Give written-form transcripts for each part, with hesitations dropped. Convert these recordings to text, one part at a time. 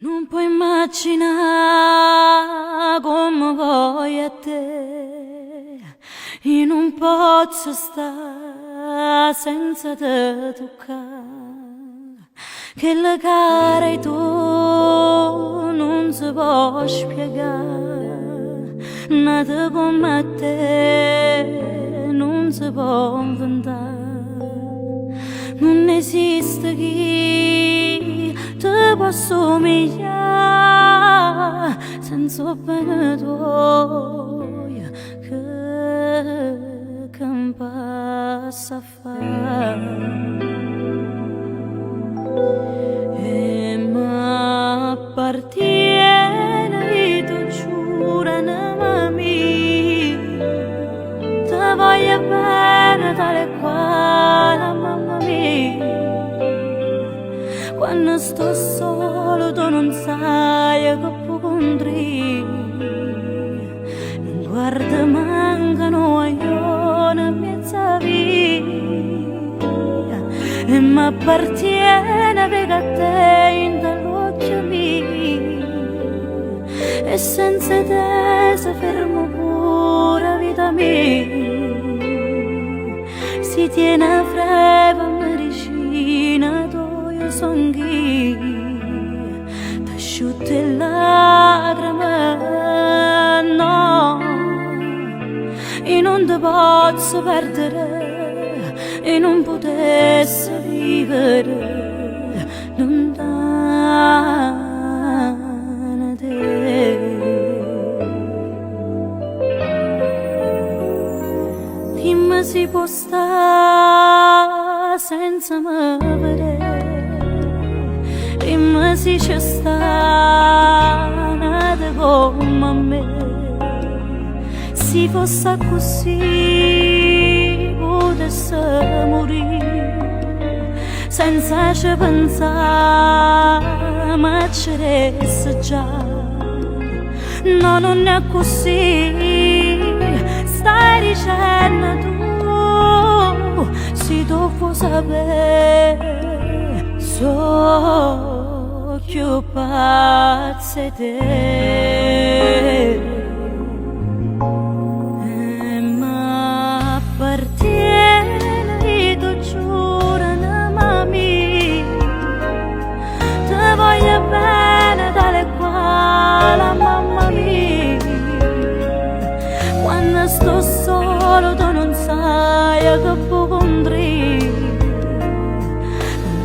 Non puoi immaginare come voglio a te, io non posso stare senza te toccare, che la cara tu non si può spiegare, nata come te non si può inventare, non esiste chi te può somigliare senza bene tuoi che mi passa a fare. E m'appartiene, tu giura anima mia, te voglio bene tale quale mamma mia. Quando sto solo tu non sai che può contri, non guarda mancano io in mezza via, e m'appartiene perché a te in dall'occhio mio, e senza te si fermo pure vita mia, si tiene a freva medicina son chi t'asciutte lacrime, no, io non ti posso perdere e non potessi vivere lontana da te. Dimmi si può stare senza me vedere, dimmi se c'è sta nata come me, se fosse così potessi morire senza ci pensare, ma ci resta già. No, non è così, stai dicendo tu, se tu vuoi sapere, so più pazza di te, e m'appartiene, tu giura anima mia, te voglio bene tale quale mamma mia. Quando sto solo tu non sai che può contri,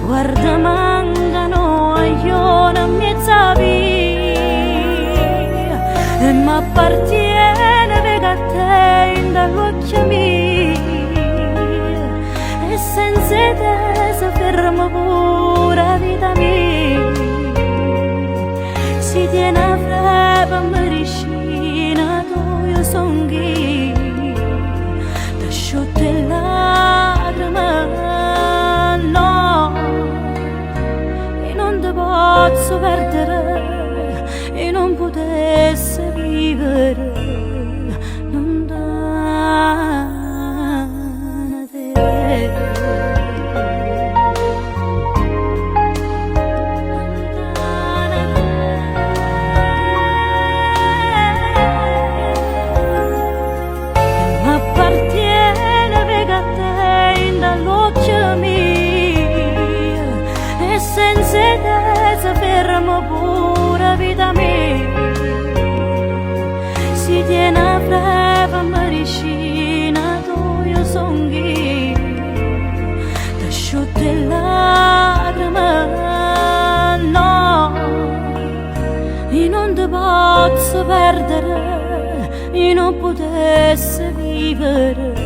guarda mancano io in mezza via, e m'appartiene perché a te in dall'occhio mio, e senza te si ferma pure vita mia, si tiene a freva medicina tu io son chi t'asciutte lacrime, posso perdere e non potessi vivere lontana da te. M'appartiene perché a te in dall'occhio mio, e senza te si ferma pure vita mia, si tiene a freva medicina tu io son chi t'asciutte lacrime, no, io non ti posso perdere, io non potessi vivere